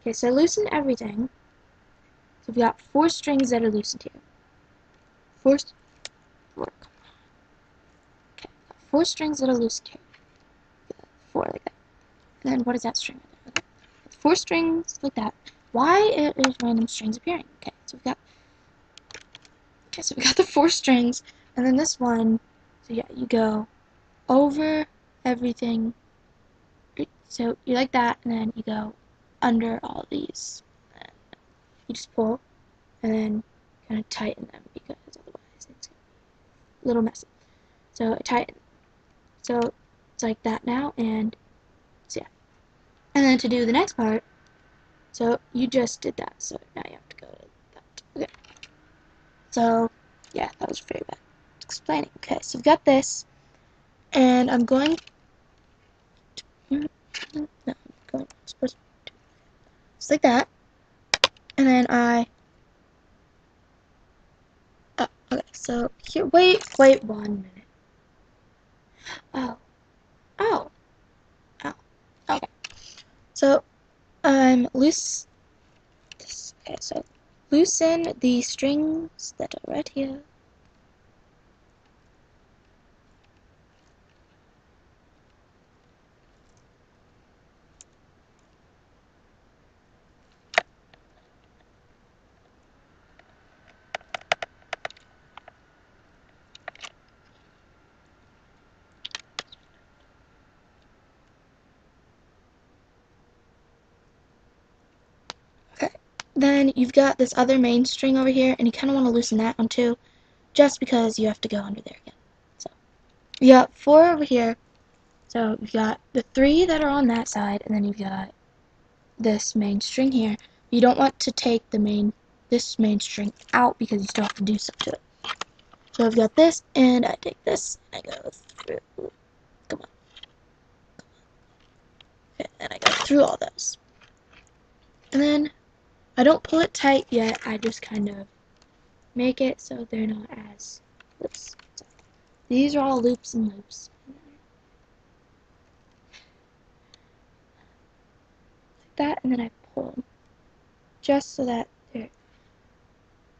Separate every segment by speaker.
Speaker 1: Okay, so loosen everything. So we've got 4 strings that are loosened here. 4 strings that are loosened here. 4 like that. And then what is that string? Okay. 4 strings like that. Why is random strings appearing? Okay, so we've got the 4 strings, and then this one. So yeah, you go over everything. So you like that, and then you go under all these. And you just pull, and then kind of tighten them because otherwise it's gonna be a little messy. So I tighten. So it's like that now, and so yeah. And then to do the next part, so you just did that, so now you have to go to that. Okay. So yeah, that was very bad explaining. Okay, so we've got this, and I'm going to, no, I'm going supposed to just like that, and then okay, so here, wait 1 minute. Oh, oh, oh, okay. So loose. Okay, so loosen the strings that are right here. Okay. Then you've got this other main string over here, and you kind of want to loosen that one too, just because you have to go under there again. So you got 4 over here. So you've got the 3 that are on that side, and then you've got this main string here. You don't want to take this main string out because you still have to do stuff to it. So I've got this, and I take this, and I go through. Come on. Okay, and I go through all those. And then I don't pull it tight yet. I just kind of make it so they're not as loose. So these are all loops and loops. Like that, and then I pull them just so that they're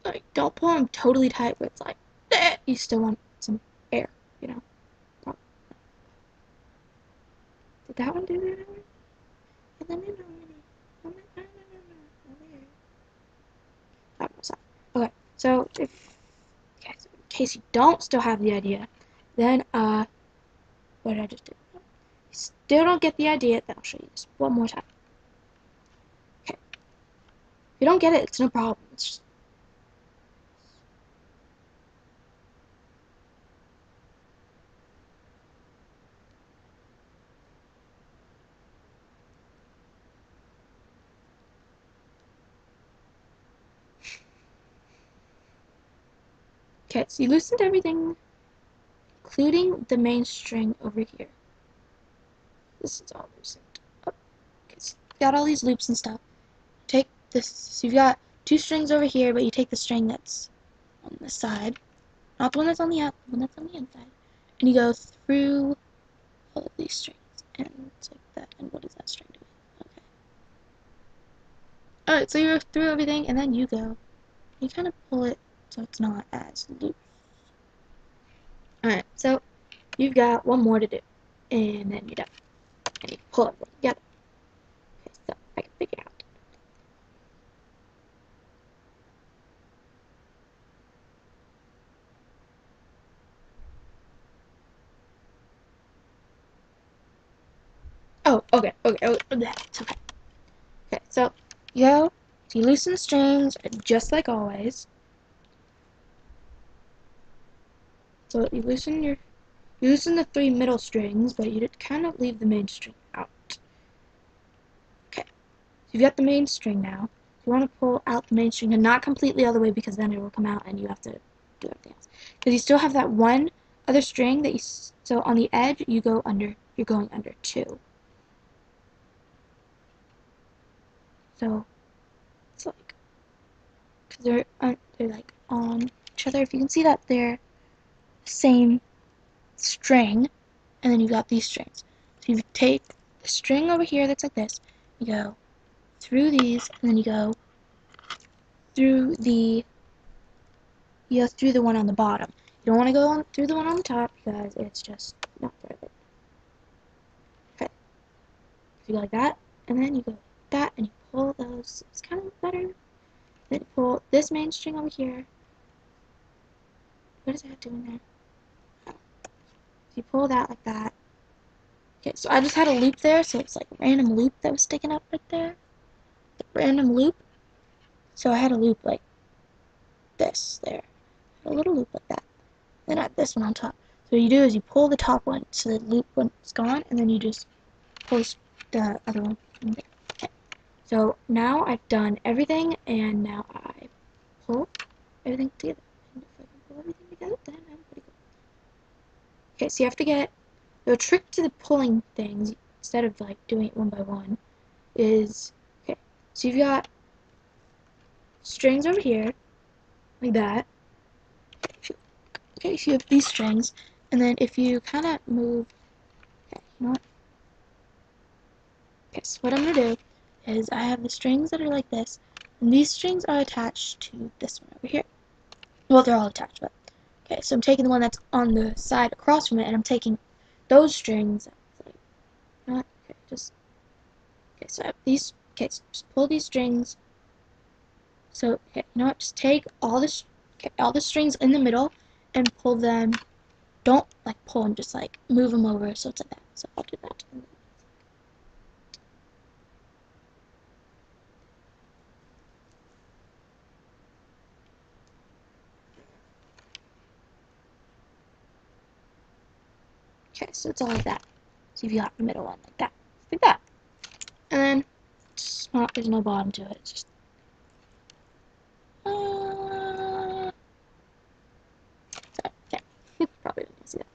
Speaker 1: like, don't pull them totally tight where it's like you still want some air, you know. Did that one do that? Okay, so in case you don't still have the idea, then what did I just do? You still don't get the idea, then I'll show you this one more time. Okay. If you don't get it, it's no problem. It's just okay, so you loosened everything, including the main string over here. This is all loosened up. Okay, so you got all these loops and stuff. Take this, so you've got 2 strings over here, but you take the string that's on the side, not the one that's on the the one that's on the inside, and you go through all of these strings, and it's like that. And what is that string doing? Okay. Alright, so you're through everything, and then you kind of pull it so it's not as loose. Alright, so you've got one more to do, and then you're done. And you pull it together. Okay, so I can figure it out. Oh, okay, it's okay. Okay, so you loosen the strings just like always. So you loosen the 3 middle strings, but you kind of leave the main string out. Okay, so you've got the main string now. You want to pull out the main string and not completely all the way because then it will come out and you have to do everything else. Because you still have that one other string that so on the edge you're going under 2. So it's like, because they're like on each other. If you can see that they're the same string, and then you got these strings. So you take the string over here that's like this, you go through these, and then you go through the one on the bottom. You don't want to go on through the one on the top because it's just not worth it. Okay, so you go like that, and then you go like that, and you pull those. It's kind of better. Then you pull this main string over here. What is that doing there? Oh. So you pull that like that. Okay, so I just had a loop there, so it's like a random loop that was sticking up right there. The random loop. So I had a loop like this there. A little loop like that. Then I have this one on top. So what you do is you pull the top one so the loop one's gone, and then you just pull the other one in there. Okay. So now I've done everything, and now I pull everything together. And if I can pull everything together, then I'm pretty good. Okay, so you have to get the trick to the pulling things instead of like doing it one by one is okay. So you've got strings over here like that. Okay, so you have these strings, and then if you kind of move, okay, you know what? Okay, so what I'm going to do is I have the strings that are like this, and these strings are attached to this one over here. Well, they're all attached, but okay, so I'm taking the one that's on the side across from it, and I'm taking those strings, like, you know what? Okay, okay, so I have these, okay, so just pull these strings, so, okay, you know what, just take all this, okay, all the strings in the middle, and pull them. Don't like pull them, just like move them over so it's like that. So I'll do that. Okay, so it's all like that. So you've got the middle one like that. Like that. And then it's not, there's no bottom to it. It's just sorry, okay. Probably didn't see that.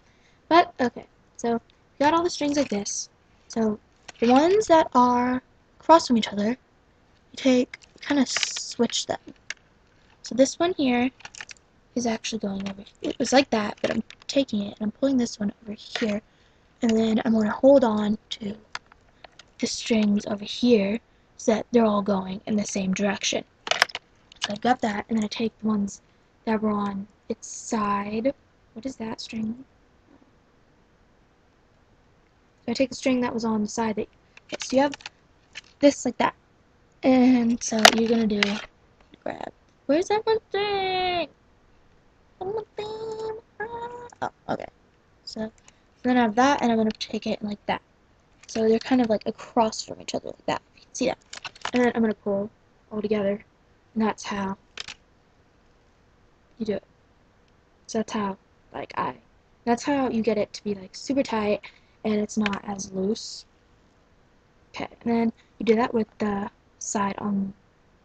Speaker 1: But okay. So you got all the strings like this. So the ones that are across from each other, you kind of switch them. So this one here is actually going over. It was like that, but I'm taking it and I'm pulling this one over here, and then I'm going to hold on to the strings over here so that they're all going in the same direction. So I've got that, and then I take the ones that were on its side. What is that string? So I take the string that was on the side. Okay, so you have this like that, and so you're gonna do grab. Where's that one thing? Oh, okay. So then I have that, and I'm going to take it like that. So they're kind of like across from each other like that. You can see that. And then I'm going to pull all together, and that's how you do it. So that's how you get it to be like super tight, and it's not as loose. Okay, and then you do that with the side on,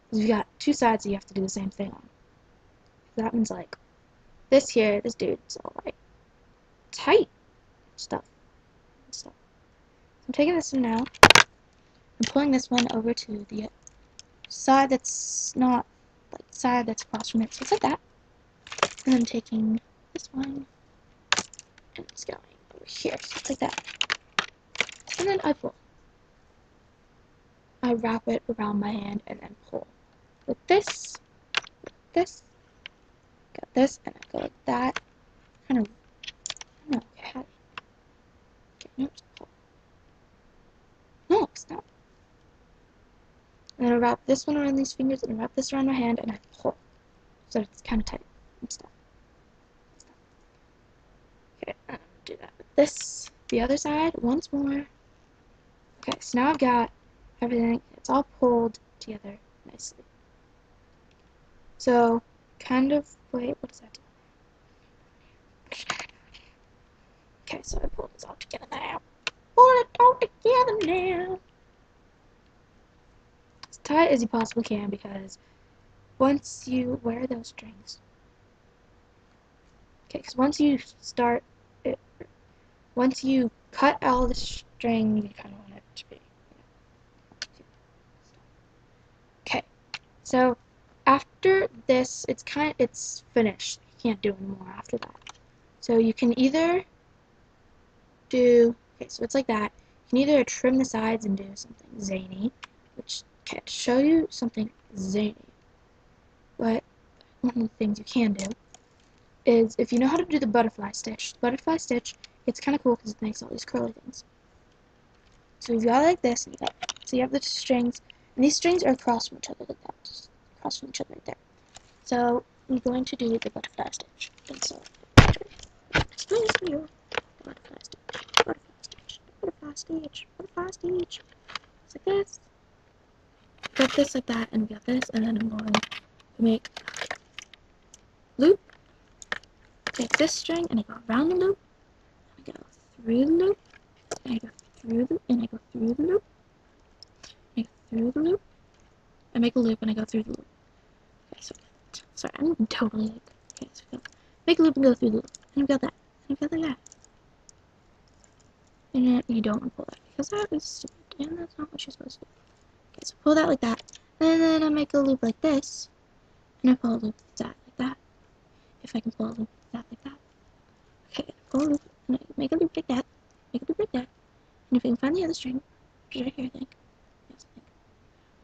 Speaker 1: because you've got two sides that you have to do the same thing on. So that means like this here, this dude's all like tight stuff. I'm taking this one now. I'm pulling this one over to the side that's not like the side that's across from it. So it's like that. And I'm taking this one and it's going over here. So it's like that. And then I pull. I wrap it around my hand and then pull. With this, got this, and I go like that. Kind of, I don't know, okay, no, just pull. No, it's not. And then I wrap this one around these fingers, and I wrap this around my hand, and I pull. So it's kind of tight and stuff. Okay, I'm gonna do that with this. The other side, once more. Okay, so now I've got everything. It's all pulled together nicely. So, kind of, wait, what does that do? Okay, so I pulled this all together now. Pull it all together now. As tight as you possibly can, because once you, where are those strings? Okay, because once you start it, once you cut all the string, you kind of want it to be. Okay, so after this, it's finished. You can't do any more after that. So you can either do, okay, so it's like that. You can either trim the sides and do something zany, which Okay, to show you something zany, what one of the things you can do is, if you know how to do the butterfly stitch, it's kind of cool because it makes all these curly things. So you got like this, and so you have the strings, and these strings are across from each other like that, just across from each other right there. So I'm going to do the butterfly stitch. And so, explain this video. Butterfly stitch, butterfly stitch, butterfly stitch, butterfly stitch. It's like this. Got this like that, and we got this, and then I'm going to make loop. Take this string, and I go around the loop, and I go through the loop, and I go through the, and I go through the loop, and I go through the loop. I make a loop, and I go through the loop. Okay, so sorry, I'm totally like, okay, so make a loop and go through the loop, and we got that, and we got like that. And you don't want to pull that because that is stupid, and that's not what you're supposed to do. Okay, so pull that like that, and then I make a loop like this, and I pull a loop like that. If I can pull a loop like that. Okay, pull a loop, and I make a loop like that, make a loop like that, and if I can find the other string, which is right here, I think. Yes,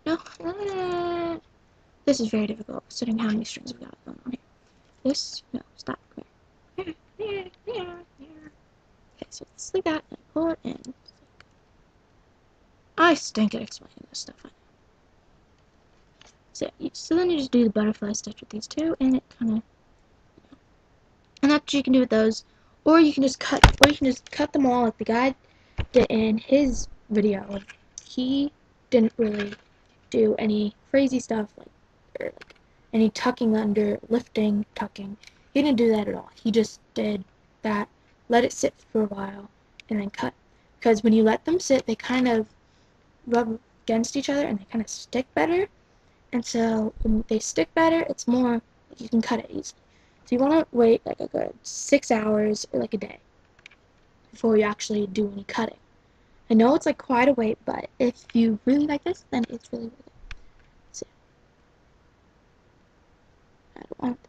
Speaker 1: I think. No, this is very difficult, considering how many strings we got going on here. This, no, stop, come here. Okay, so it's like that, and I pull it in. I stink at explaining this stuff. So then you just do the butterfly stitch with these two, and it kind of, and that's what you can do with those, or you can just cut them all like the guy did in his video. He didn't really do any crazy stuff or any tucking under, lifting, tucking. He didn't do that at all. He just did that, let it sit for a while, and then cut. Because when you let them sit, they kind of rub against each other and they kind of stick better. And so when they stick better, it's more, you can cut it easily. So you want to wait like a good 6 hours or like a day before you actually do any cutting. I know it's like quite a wait, but if you really like this, then it's really worth it. So I don't want the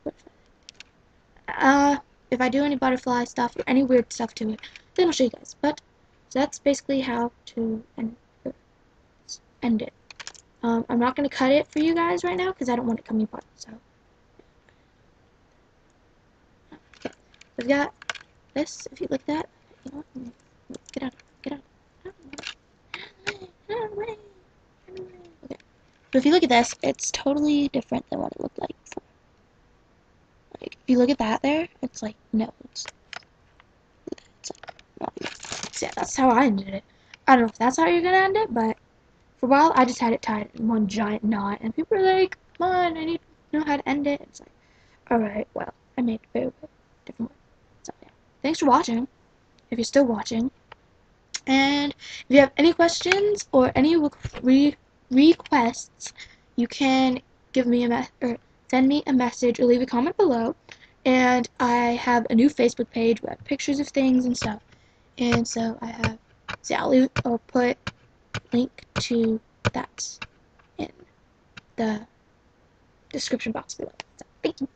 Speaker 1: butterfly. If I do any butterfly stuff or any weird stuff to it, then I'll show you guys. But so that's basically how to end it. I'm not going to cut it for you guys right now because I don't want it coming apart. So, okay. We've got this. If you look at that, you know what? Get out. Get out. Out of the way. Okay. So if you look at this, it's totally different than what it looked like before. Like, if you look at that there, it's like, no, it's like, not even. So yeah, that's how I ended it. I don't know if that's how you're going to end it, but for a while, I just had it tied in one giant knot, and people were like, come on, I need to know how to end it. It's like, alright, well, I made a very different way. So, yeah. Thanks for watching, if you're still watching. And if you have any questions or any requests, you can give me or send me a message or leave a comment below. And I have a new Facebook page where I have pictures of things and stuff. And so I have, so I'll put link to that in the description box below. So, thank you.